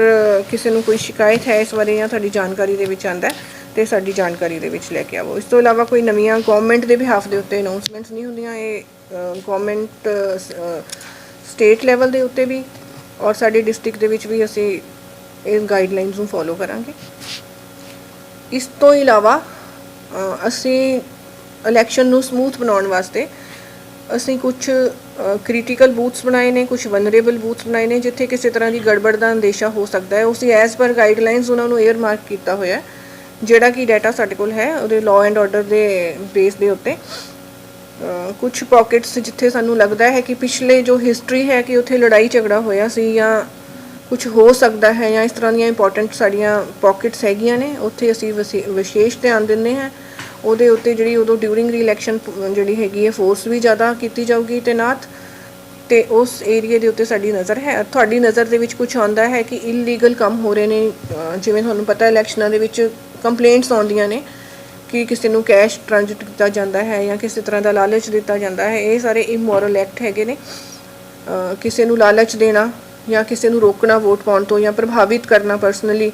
ਕਿਸੇ ਨੂੰ ਕੋਈ ਸ਼ਿਕਾਇਤ ਹੈ ਇਸ ਬਾਰੇ ਜਾਂ ਤੁਹਾਡੀ ਜਾਣਕਾਰੀ ਦੇ ਵਿੱਚ ਆਉਂਦਾ ਤੇ ਸਾਡੀ ਜਾਣਕਾਰੀ ਦੇ ਵਿੱਚ ਲੈ ਕੇ ਆਵੋ। ਇਸ ਤੋਂ ਇਲਾਵਾ ਕੋਈ ਨਵੀਆਂ ਗਵਰਨਮੈਂਟ ਦੇ ਬਿਹਾਫ ਦੇ ਉੱਤੇ ਅਨਾਉਂਸਮੈਂਟਸ ਨਹੀਂ ਹੁੰਦੀਆਂ। ਇਹ ਗਵਰਨਮੈਂਟ ਸਟੇਟ ਲੈਵਲ ਦੇ ਉੱਤੇ ਵੀ ਔਰ ਸਾਡੇ ਡਿਸਟ੍ਰਿਕਟ ਦੇ ਵਿੱਚ ਵੀ ਅਸੀਂ ਇਸ ਗਾਈਡਲਾਈਨਸ ਨੂੰ ਫੋਲੋ ਕਰਾਂਗੇ। ਇਸ ਤੋਂ ਇਲਾਵਾ ਅਸੀਂ ਇਲੈਕਸ਼ਨ ਨੂੰ ਸਮੂਥ ਬਣਾਉਣ ਵਾਸਤੇ ਅਸੀਂ ਕੁਝ ਕ੍ਰਿਟੀਕਲ ਬੂਥਸ ਬਣਾਏ ਨੇ, ਕੁਝ ਵਨਰੇਬਲ ਬੂਥਸ ਬਣਾਏ ਨੇ ਜਿੱਥੇ ਕਿਸੇ ਤਰ੍ਹਾਂ ਦੀ ਗੜਬੜ ਦਾ ਅੰਦੇਸ਼ਾ ਹੋ ਸਕਦਾ ਹੈ। ਉਸੇ ਐਜ਼ ਪਰ ਗਾਈਡਲਾਈਨਸ ਉਹਨਾਂ ਨੂੰ ਏਅਰ ਮਾਰਕ ਕੀਤਾ ਹੋਇਆ, ਜਿਹੜਾ ਕਿ ਡਾਟਾ ਸਾਡੇ ਕੋਲ ਹੈ ਉਹਦੇ ਲਾਅ ਐਂਡ ਆਰਡਰ ਦੇ ਬੇਸ ਦੇ ਉੱਤੇ। ਕੁਝ ਪੌਕਟਸ ਜਿੱਥੇ ਸਾਨੂੰ ਲੱਗਦਾ ਹੈ ਕਿ ਪਿਛਲੇ ਜੋ ਹਿਸਟਰੀ ਹੈ ਕਿ ਉੱਥੇ ਲੜਾਈ ਝਗੜਾ ਹੋਇਆ ਸੀ ਜਾਂ ਕੁਝ ਹੋ ਸਕਦਾ ਹੈ ਜਾਂ ਇਸ ਤਰ੍ਹਾਂ ਦੀਆਂ ਇੰਪੋਰਟੈਂਟ ਸਾਡੀਆਂ ਪੌਕਟਸ ਹੈਗੀਆਂ ਨੇ, ਉੱਥੇ ਅਸੀਂ ਵਿਸ਼ੇਸ਼ ਧਿਆਨ ਦਿੰਦੇ ਹਾਂ। ਉਹਦੇ ਉੱਤੇ ਜਿਹੜੀ ਉਦੋਂ ਡਿਊਰਿੰਗ ਦੀ ਇਲੈਕਸ਼ਨ ਜਿਹੜੀ ਹੈਗੀ ਹੈ ਫੋਰਸ ਵੀ ਜ਼ਿਆਦਾ ਕੀਤੀ ਜਾਊਗੀ ਤੈਨਾਤ, ਅਤੇ ਉਸ ਏਰੀਏ ਦੇ ਉੱਤੇ ਸਾਡੀ ਨਜ਼ਰ ਹੈ। ਤੁਹਾਡੀ ਨਜ਼ਰ ਦੇ ਵਿੱਚ ਕੁਝ ਆਉਂਦਾ ਹੈ ਕਿ ਇਲੀਗਲ ਕੰਮ ਹੋ ਰਹੇ ਨੇ, ਜਿਵੇਂ ਤੁਹਾਨੂੰ ਪਤਾ ਇਲੈਕਸ਼ਨਾਂ ਦੇ ਵਿੱਚ ਕੰਪਲੇਂਟਸ ਆਉਂਦੀਆਂ ਨੇ ਕਿ ਕਿਸੇ ਨੂੰ ਕੈਸ਼ ਟ੍ਰਾਂਜਿਟ ਕੀਤਾ ਜਾਂਦਾ ਹੈ ਜਾਂ ਕਿਸੇ ਤਰ੍ਹਾਂ ਦਾ ਲਾਲਚ ਦਿੱਤਾ ਜਾਂਦਾ ਹੈ। ਇਹ ਸਾਰੇ ਇਮੋਰਲ ਐਕਟ ਹੈਗੇ ਨੇ। ਕਿਸੇ ਨੂੰ ਲਾਲਚ ਦੇਣਾ ਜਾਂ ਕਿਸੇ ਨੂੰ ਰੋਕਣਾ ਵੋਟ ਪਾਉਣ ਤੋਂ ਜਾਂ ਪ੍ਰਭਾਵਿਤ ਕਰਨਾ, ਪਰਸਨਲੀ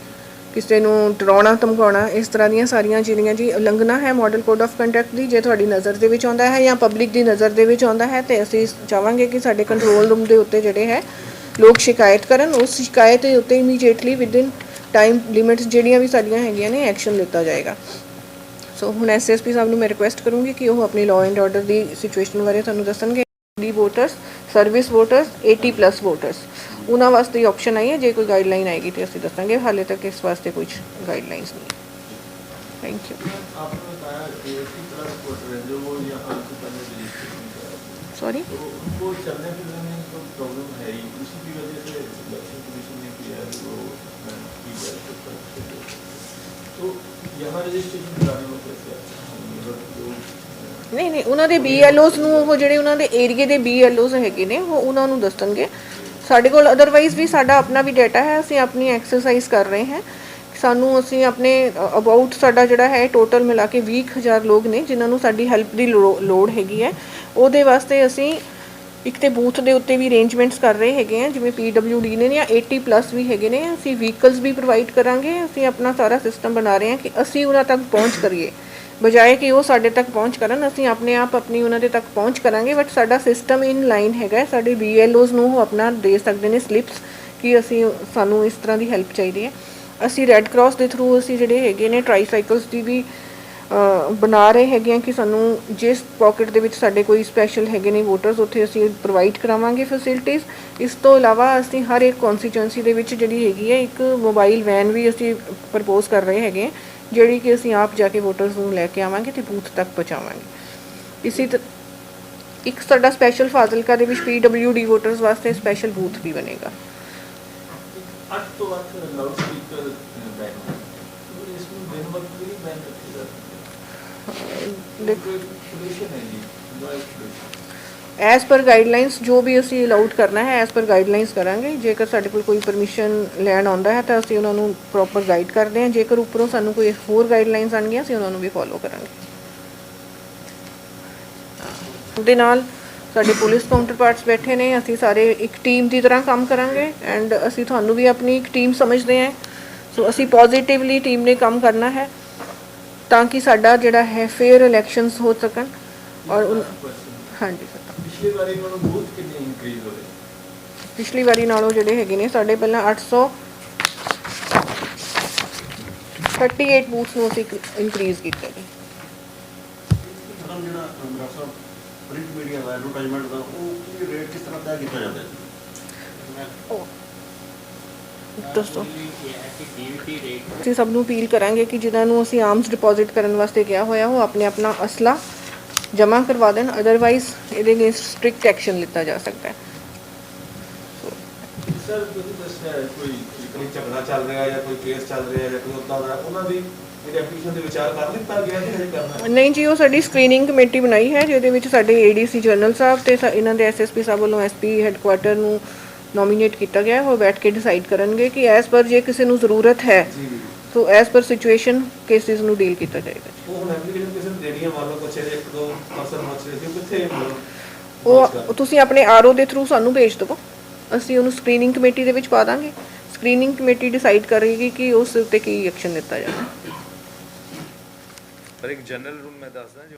ਕਿਸੇ ਨੂੰ ਡਰਾਉਣਾ ਧਮਕਾਉਣਾ, ਇਸ ਤਰ੍ਹਾਂ ਦੀਆਂ ਸਾਰੀਆਂ ਜਿਹੜੀਆਂ ਜੀ ਉਲੰਘਣਾ ਹੈ ਮਾਡਲ ਕੋਡ ਆਫ ਕੰਡਕਟ ਦੀ, ਜੇ ਤੁਹਾਡੀ ਨਜ਼ਰ ਦੇ ਵਿੱਚ ਆਉਂਦਾ ਹੈ ਜਾਂ ਪਬਲਿਕ ਦੀ ਨਜ਼ਰ ਦੇ ਵਿੱਚ ਆਉਂਦਾ ਹੈ ਤੇ ਅਸੀਂ ਚਾਹਾਂਗੇ ਕਿ ਸਾਡੇ ਕੰਟਰੋਲ ਰੂਮ ਦੇ ਉੱਤੇ ਜਿਹੜੇ ਹੈ ਲੋਕ ਸ਼ਿਕਾਇਤ ਕਰਨ। ਉਸ ਸ਼ਿਕਾਇਤ ਦੇ ਉੱਤੇ ਇਮੀਡੀਏਟਲੀ ਵਿਦਿਨ ਟਾਈਮ ਲਿਮਿਟਸ ਜਿਹੜੀਆਂ ਵੀ ਸਾਡੀਆਂ ਹੈਗੀਆਂ ਨੇ ਐਕਸ਼ਨ ਲਿੱਤਾ ਜਾਏਗਾ। ਸੋ ਹੁਣ ਐਸਐਸਪੀ ਸਾਹਿਬ ਨੂੰ ਮੈਂ ਰਿਕੁਐਸਟ ਕਰੂੰਗੀ ਕਿ ਉਹ ਆਪਣੀ law and order the situation ਬਾਰੇ ਤੁਹਾਨੂੰ ਦੱਸਣਗੇ। D voters, service voters, 80+ voters, ਉਹਨਾਂ ਵਾਸਤੇ ਆਪਸ਼ਨ ਆਈ ਹੈ। ਜੇ ਕੋਈ ਗਾਈਡਲਾਈਨ ਆਏਗੀ ਤਾਂ ਅਸੀਂ ਦੱਸਾਂਗੇ। ਹਾਲੇ ਤੱਕ ਇਸ ਵਾਸਤੇ ਕੁਝ ਗਾਈਡਲਾਈਨਸ नहीं। Thank you. सॉरी, नहीं उन्होंने BLOs ਨੂੰ ਉਹ ਜਿਹੜੇ ਉਹਨਾਂ ਦੇ ਏਰੀਏ ਦੇ BLOs ਹੈਗੇ ਨੇ ਉਹ ਉਹਨਾਂ ਨੂੰ ਦੱਸਣਗੇ। ਸਾਡੇ ਕੋਲ ਅਦਰਵਾਈਜ਼ ਵੀ ਸਾਡਾ ਆਪਣਾ ਵੀ ਡਾਟਾ ਹੈ, ਅਸੀਂ ਆਪਣੀ ਐਕਸਰਸਾਈਜ਼ ਕਰ ਰਹੇ ਹਾਂ। ਸਾਨੂੰ ਅਸੀਂ ਆਪਣੇ ਅਬਾਊਟ ਸਾਡਾ ਜਿਹੜਾ ਹੈ ਟੋਟਲ ਮਿਲਾ ਕੇ 20,000 ਲੋਕ ਨੇ ਜਿਨ੍ਹਾਂ ਨੂੰ ਸਾਡੀ ਹੈਲਪ ਦੀ ਲੋੜ ਹੈਗੀ ਹੈ। ਉਹਦੇ ਵਾਸਤੇ ਅਸੀਂ ਇੱਕ ਤੇ ਬੂਥ ਦੇ ਉੱਤੇ ਵੀ ਅਰੇਂਜਮੈਂਟਸ ਕਰ ਰਹੇ ਹੈਗੇ ਆ, ਜਿਵੇਂ PWD ਨੇ ਜਾਂ 80+ ਵੀ ਹੈਗੇ ਨੇ। ਅਸੀਂ ਵਹੀਕਲਸ ਵੀ ਪ੍ਰੋਵਾਈਡ ਕਰਾਂਗੇ। ਅਸੀਂ ਆਪਣਾ ਸਾਰਾ ਸਿਸਟਮ ਬਣਾ ਰਹੇ ਹਾਂ ਕਿ ਅਸੀਂ ਉਹਨਾਂ ਤੱਕ ਪਹੁੰਚ ਕਰੀਏ, ਬਜਾਏ ਕਿ ਉਹ ਸਾਡੇ ਤੱਕ ਪਹੁੰਚ ਕਰਨ। ਅਸੀਂ ਆਪਣੇ ਆਪ ਆਪਣੀ ਉਹਨਾਂ ਦੇ ਤੱਕ ਪਹੁੰਚ ਕਰਾਂਗੇ, ਬਟ ਸਾਡਾ ਸਿਸਟਮ ਇਨ ਲਾਈਨ ਹੈਗਾ। ਸਾਡੇ BLOs ਨੂੰ ਉਹ ਆਪਣਾ ਦੇ ਸਕਦੇ ਨੇ ਸਲਿੱਪਸ ਕਿ ਸਾਨੂੰ ਇਸ ਤਰ੍ਹਾਂ ਦੀ ਹੈਲਪ ਚਾਹੀਦੀ ਹੈ। ਅਸੀਂ ਰੈੱਡ ਕਰਾਸ ਦੇ ਥਰੂ ਅਸੀਂ ਜਿਹੜੇ ਹੈਗੇ ਨੇ ਟਰਾਈਸਾਈਕਲਸ ਦੀ ਵੀ ਬਣਾ ਰਹੇ ਹੈਗੇ ਹਾਂ ਕਿ ਸਾਨੂੰ ਜਿਸ ਪੋਕਟ ਦੇ ਵਿੱਚ ਸਾਡੇ ਕੋਈ ਸਪੈਸ਼ਲ ਹੈਗੇ ਨੇ ਵੋਟਰਸ ਉੱਥੇ ਅਸੀਂ ਪ੍ਰੋਵਾਈਡ ਕਰਾਵਾਂਗੇ ਫੈਸਿਲਿਟੀਜ਼। ਇਸ ਤੋਂ ਇਲਾਵਾ ਅਸੀਂ ਹਰ ਇੱਕ ਕੌਂਸਟੀਚੁਐਂਸੀ ਦੇ ਵਿੱਚ ਜਿਹੜੀ ਹੈਗੀ ਹੈ ਇੱਕ ਮੋਬਾਈਲ ਵੈਨ ਵੀ ਅਸੀਂ ਪ੍ਰਪੋਜ਼ ਕਰ ਰਹੇ ਹੈਗੇ, ਜਿਹੜੀ ਕਿ ਅਸੀਂ ਆਪ ਜਾ ਕੇ ਵੋਟਰਸ ਨੂੰ ਲੈ ਕੇ ਆਵਾਂਗੇ ਅਤੇ ਬੂਥ ਤੱਕ ਪਹੁੰਚਾਵਾਂਗੇ। ਇਸੇ ਇੱਕ ਸਾਡਾ ਸਪੈਸ਼ਲ ਫਾਜ਼ਿਲਕਾ ਦੇ ਵਿੱਚ PWD ਵੋਟਰਸ ਵਾਸਤੇ ਸਪੈਸ਼ਲ ਬੂਥ ਵੀ ਬਣੇਗਾ। ਐਜ਼ ਪਰ ਗਾਈਡਲਾਈਨਸ ਜੋ ਵੀ ਅਸੀਂ ਅਲਾਊਡ ਕਰਨਾ ਹੈ ਐਜ਼ ਪਰ ਗਾਈਡਲਾਈਨਸ ਕਰਾਂਗੇ। ਜੇਕਰ ਸਾਡੇ ਕੋਲ ਕੋਈ ਪਰਮਿਸ਼ਨ ਲੈਣ ਆਉਂਦਾ ਹੈ ਤਾਂ ਅਸੀਂ ਉਹਨਾਂ ਨੂੰ ਪ੍ਰੋਪਰ ਗਾਈਡ ਕਰਦੇ ਹਾਂ। ਜੇਕਰ ਉੱਪਰੋਂ ਸਾਨੂੰ ਕੋਈ ਹੋਰ ਗਾਈਡਲਾਈਨਸ ਆਉਣਗੀਆਂ ਅਸੀਂ ਉਹਨਾਂ ਨੂੰ ਵੀ ਫੋਲੋ ਕਰਾਂਗੇ। ਉਹਦੇ ਨਾਲ ਸਾਡੇ ਪੁਲਿਸ ਕਾਊਂਟਰ ਪਾਰਟਸ ਬੈਠੇ ਨੇ, ਅਸੀਂ ਸਾਰੇ ਇੱਕ ਟੀਮ ਦੀ ਤਰ੍ਹਾਂ ਕੰਮ ਕਰਾਂਗੇ ਐਂਡ ਅਸੀਂ ਤੁਹਾਨੂੰ ਵੀ ਆਪਣੀ ਇੱਕ ਟੀਮ ਸਮਝਦੇ ਹਾਂ। ਸੋ ਅਸੀਂ ਪੋਜ਼ੀਟਿਵਲੀ ਟੀਮ ਨੇ ਕੰਮ ਕਰਨਾ ਹੈ ਤਾਂ ਕਿ ਸਾਡਾ ਜਿਹੜਾ ਹੈ ਫੇਅਰ ਇਲੈਕਸ਼ਨਸ ਹੋ ਸਕਣ। ਔਰ ਹਾਂਜੀ ਸਰ, ਪਿਛਲੀ ਵਾਰੀ ਨਾਲੋਂ ਜਿਹੜੇ ਹੈਗੇ ਨੇ ਸਾਡੇ ਪਹਿਲਾਂ 838 ਬੂਥਸ ਨੂੰ ਅਸੀਂ ਇਨਕਰੀਜ਼ ਕੀਤਾ ਜੀ। ਪ੍ਰਿੰਟ ਮੀਡੀਆ ਦਾ ਐਡਵਰਟਾਈਜ਼ਮੈਂਟ ਦਾ ਉਹ ਰੇਟ ਕਿਸ ਤਰ੍ਹਾਂ ਤੈਅ ਕੀਤਾ ਜਾਂਦਾ ਹੈ? ਦੱਸੋ। ਅਸੀਂ ਸਭ ਨੂੰ ਅਪੀਲ ਕਰਾਂਗੇ ਕਿ ਜਿਨ੍ਹਾਂ ਨੂੰ ਅਸੀਂ ਆਰਮਸ ਡਿਪੋਜ਼ਿਟ ਕਰਨ ਵਾਸਤੇ ਕਿਹਾ ਹੋਇਆ ਉਹ ਆਪਣੇ ਆਪਣਾ ਅਸਲਾ ਜਮ੍ਹਾਂ ਕਰਵਾ ਦੇਣ, ਅਦਰਵਾਈਜ਼ ਇਹਦੇ ਅਗੇਂਸਟ ਸਟ੍ਰਿਕਟ ਐਕਸ਼ਨ ਲਿੱਤਾ ਜਾ ਸਕਦਾ ਹੈ। ਸਰ ਤੁਸੀਂ ਦੱਸਿਆ ਕੋਈ ਝਗੜਾ ਚੱਲ ਰਿਹਾ ਜਾਂ ਕੋਈ ਕੇਸ ਚੱਲ ਰਿਹਾ ਜਾਂ ਕੋਈ ਉੱਦਾਂ ਦਾ ਉਹਨਾਂ ਦੀ ਐਪਲੀਕੇਸ਼ਨ ਦੇ ਵਿਚਾਰ ਕਰ ਲਿੱਤਾ ਗਿਆ ਕਿ ਹਜੇ ਕਰਨਾ? ਨਹੀਂ ਜੀ, ਉਹ ਸਾਡੀ ਸਕਰੀਨਿੰਗ ਕਮੇਟੀ ਬਣਾਈ ਹੈ ਜਿਹਦੇ ਵਿੱਚ ਸਾਡੇ ADC ਜਨਰਲ ਸਾਹਿਬ ਅਤੇ ਇਹਨਾਂ ਦੇ SSP ਸਾਹਿਬ ਵੱਲੋਂ SP ਹੈੱਡਕੁਆਟਰ ਨੂੰ ਨੋਮੀਨੇਟ ਕੀਤਾ ਗਿਆ। ਉਹ ਬੈਠ ਕੇ ਡਿਸਾਈਡ ਕਰਨਗੇ ਕਿ ਐਜ਼ ਪਰ ਜੇ ਕਿਸੇ ਨੂੰ ਜ਼ਰੂਰਤ ਹੈ so as per situation cases ਨੂੰ ਡੀਲ ਕੀਤਾ ਜਾਏਗਾ। ਉਹ ਹੁਣ ਐਪਲੀਕੇਸ਼ਨ ਕਿਸੇ ਨੂੰ ਦੇਣੀ ਸੀਗੀਆਂ, ਮੰਨ ਲਓ ਕੁਛ ਇਹਦੇ 1-2 ਪਰਸਨ ਬਚ ਰਹੇ ਸੀ, ਉਹ ਕਿੱਥੇ ਮਤਲਬ ਉਹ ਤੁਸੀਂ ਆਪਣੇ ਆਰਓ ਦੇ ਥਰੂ ਸਾਨੂੰ ਭੇਜ ਦਿਓ, ਅਸੀਂ ਉਹਨੂੰ ਸਕਰੀਨਿੰਗ ਕਮੇਟੀ ਦੇ ਵਿੱਚ ਪਾ ਦਾਂਗੇ। ਸਕਰੀਨਿੰਗ ਕਮੇਟੀ ਡਿਸਾਈਡ ਕਰੇਗੀ ਕਿ ਉਸ ਉੱਤੇ ਕੀ ਐਕਸ਼ਨ ਲਿੱਤਾ ਜਾਵੇ। ਪਰ ਇੱਕ ਜਨਰਲ ਰੂਲ ਮੈਂ ਦੱਸਦਾ ਜੋ